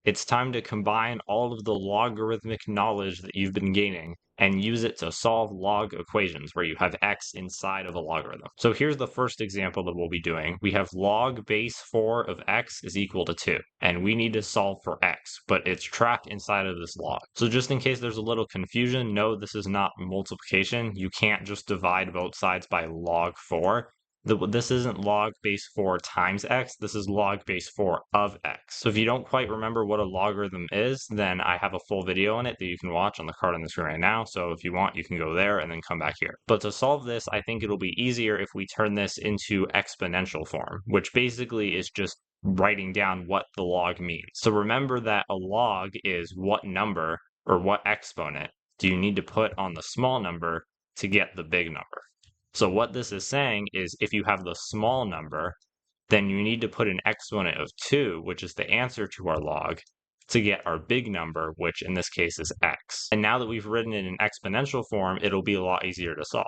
It's time to combine all of the logarithmic knowledge that you've been gaining and use it to solve log equations where you have x inside of a logarithm. So here's the first example that we'll be doing. We have log base 4 of x is equal to 2, and we need to solve for x, but it's trapped inside of this log. So just in case there's a little confusion, no, this is not multiplication. You can't just divide both sides by log 4. This isn't log base 4 times x, this is log base 4 of x. So if you don't quite remember what a logarithm is, then I have a full video on it that you can watch on the card on the screen right now. So if you want, you can go there and then come back here. But to solve this, I think it'll be easier if we turn this into exponential form, which basically is just writing down what the log means. So remember that a log is what number or what exponent do you need to put on the small number to get the big number. So what this is saying is if you have the small number, then you need to put an exponent of 2, which is the answer to our log, to get our big number, which in this case is x. And now that we've written it in exponential form, it'll be a lot easier to solve.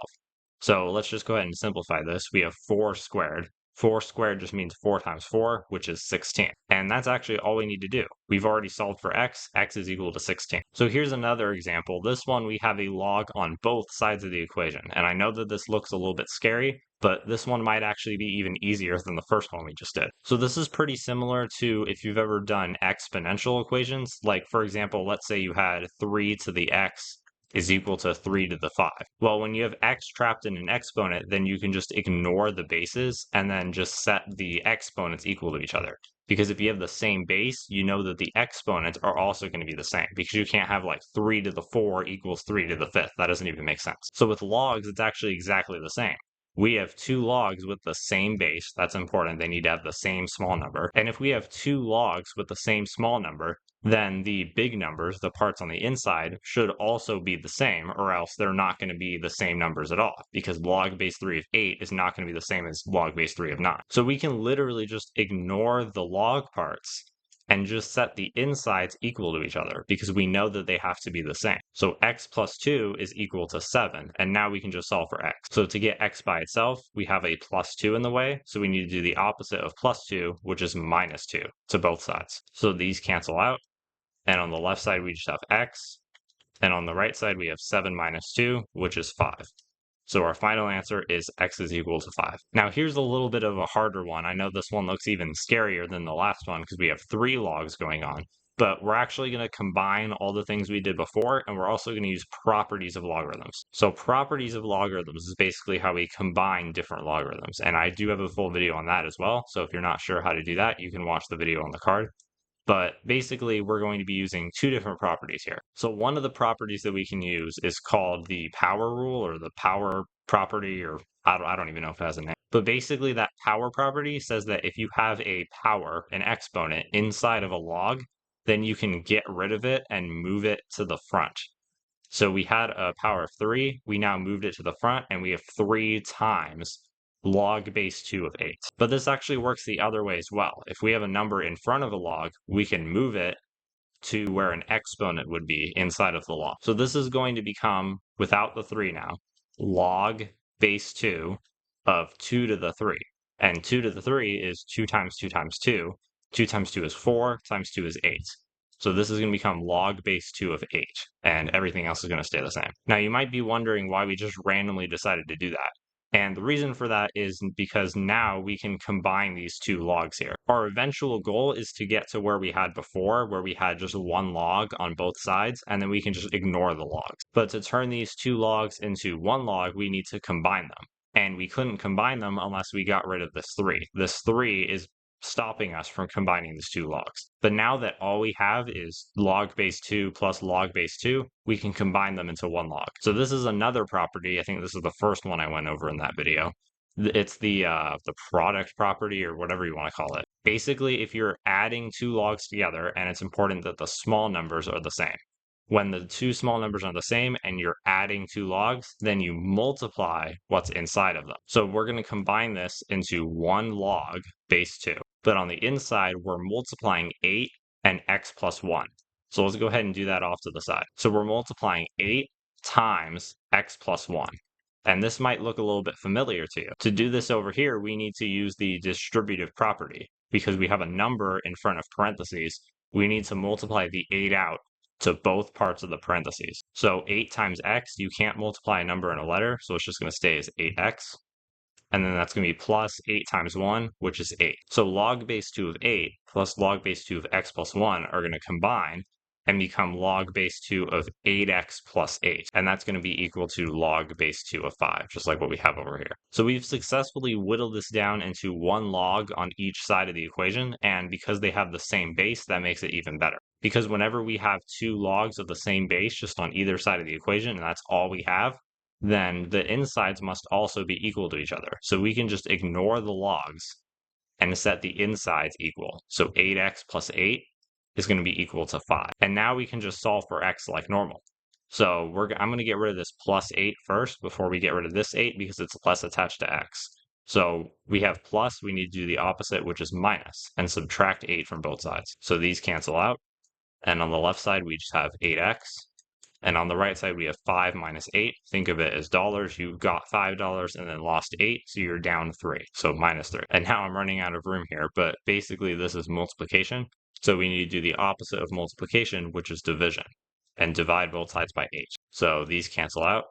So let's just go ahead and simplify this. We have 4 squared. 4 squared just means 4 times 4, which is 16. And that's actually all we need to do. We've already solved for x. X is equal to 16. So here's another example. This one, we have a log on both sides of the equation. And I know that this looks a little bit scary, but this one might actually be even easier than the first one we just did. So this is pretty similar to if you've ever done exponential equations. Like, for example, let's say you had 3 to the x is equal to 3 to the 5. Well, when you have x trapped in an exponent, then you can just ignore the bases and then just set the exponents equal to each other. Because if you have the same base, you know that the exponents are also going to be the same, because you can't have like 3 to the 4 equals 3 to the 5th. That doesn't even make sense. So with logs, it's actually exactly the same. We have 2 logs with the same base. That's important. They need to have the same small number. And if we have 2 logs with the same small number, then the big numbers, the parts on the inside, should also be the same, or else they're not going to be the same numbers at all, because log base 3 of 8 is not going to be the same as log base 3 of 9. So we can literally just ignore the log parts and just set the insides equal to each other, because we know that they have to be the same. So x plus 2 is equal to 7, and now we can just solve for x. So to get x by itself, we have a plus 2 in the way, so we need to do the opposite of plus 2, which is minus 2 to both sides. So these cancel out, and on the left side we just have x, and on the right side we have 7 minus 2, which is 5. So our final answer is x is equal to 5. Now here's a little bit of a harder one. I know this one looks even scarier than the last one because we have 3 logs going on, but we're actually going to combine all the things we did before, and we're also going to use properties of logarithms. So properties of logarithms is basically how we combine different logarithms, and I do have a full video on that as well. So if you're not sure how to do that, you can watch the video on the card. But basically, we're going to be using 2 different properties here. So one of the properties that we can use is called the power rule, or the power property, or I don't even know if it has a name. But basically, that power property says that if you have a power, an exponent, inside of a log, then you can get rid of it and move it to the front. So we had a power of 3, we now moved it to the front, and we have 3 times log base 2 of 8. But this actually works the other way as well. If we have a number in front of a log, we can move it to where an exponent would be inside of the log. So this is going to become, without the 3 now, log base 2 of 2 to the 3. And 2 to the 3 is 2 times 2 times 2. 2 times 2 is 4, times 2 is 8. So this is going to become log base 2 of 8, and everything else is going to stay the same. Now you might be wondering why we just randomly decided to do that. And the reason for that is because now we can combine these 2 logs here. Our eventual goal is to get to where we had before, where we had just 1 log on both sides, and then we can just ignore the logs. But to turn these 2 logs into 1 log, we need to combine them. And we couldn't combine them unless we got rid of this 3. This 3 is stopping us from combining these 2 logs. But now that all we have is log base 2 plus log base 2, we can combine them into 1 log. So this is another property. I think this is the first one I went over in that video. It's the product property, or whatever you want to call it. Basically, if you're adding 2 logs together, and it's important that the small numbers are the same. When the 2 small numbers are the same and you're adding 2 logs, then you multiply what's inside of them. So we're going to combine this into 1 log base 2. But on the inside, we're multiplying 8 and x plus 1. So let's go ahead and do that off to the side. So we're multiplying 8 times x plus 1. And this might look a little bit familiar to you. To do this over here, we need to use the distributive property, because we have a number in front of parentheses. we need to multiply the 8 out to both parts of the parentheses. So 8 times x, you can't multiply a number and a letter, so it's just going to stay as 8x. And then that's going to be plus 8 times 1, which is 8. So log base 2 of 8 plus log base 2 of x plus 1 are going to combine and become log base 2 of 8x plus 8. And that's going to be equal to log base 2 of 5, just like what we have over here. So we've successfully whittled this down into one log on each side of the equation. And because they have the same base, that makes it even better. Because whenever we have two logs of the same base just on either side of the equation, and that's all we have, then the insides must also be equal to each other. So we can just ignore the logs and set the insides equal. So 8x plus 8 is going to be equal to 5. And now we can just solve for x like normal. So I'm going to get rid of this plus 8 first before we get rid of this 8 because it's less attached to x. So we have plus, we need to do the opposite, which is minus, and subtract 8 from both sides. So these cancel out. And on the left side, we just have 8x. And on the right side, we have 5 minus 8. Think of it as dollars. You got $5 and then lost 8, so you're down 3, so minus 3. And now I'm running out of room here, but basically this is multiplication. So we need to do the opposite of multiplication, which is division, and divide both sides by 8. So these cancel out.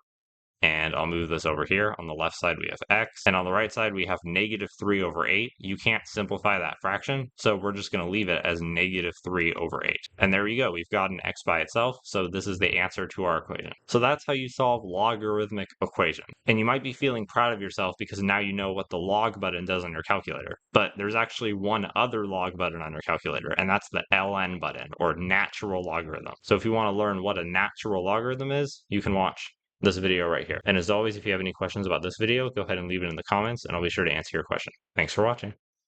And I'll move this over here. On the left side, we have x. And on the right side, we have negative 3 over 8. You can't simplify that fraction, so we're just going to leave it as negative 3 over 8. And there you go. We've got an x by itself, so this is the answer to our equation. So that's how you solve logarithmic equation. And you might be feeling proud of yourself because now you know what the log button does on your calculator. But there's actually one other log button on your calculator, and that's the ln button, or natural logarithm. So if you want to learn what a natural logarithm is, you can watch this video right here. And as always, if you have any questions about this video, go ahead and leave it in the comments and I'll be sure to answer your question. Thanks for watching.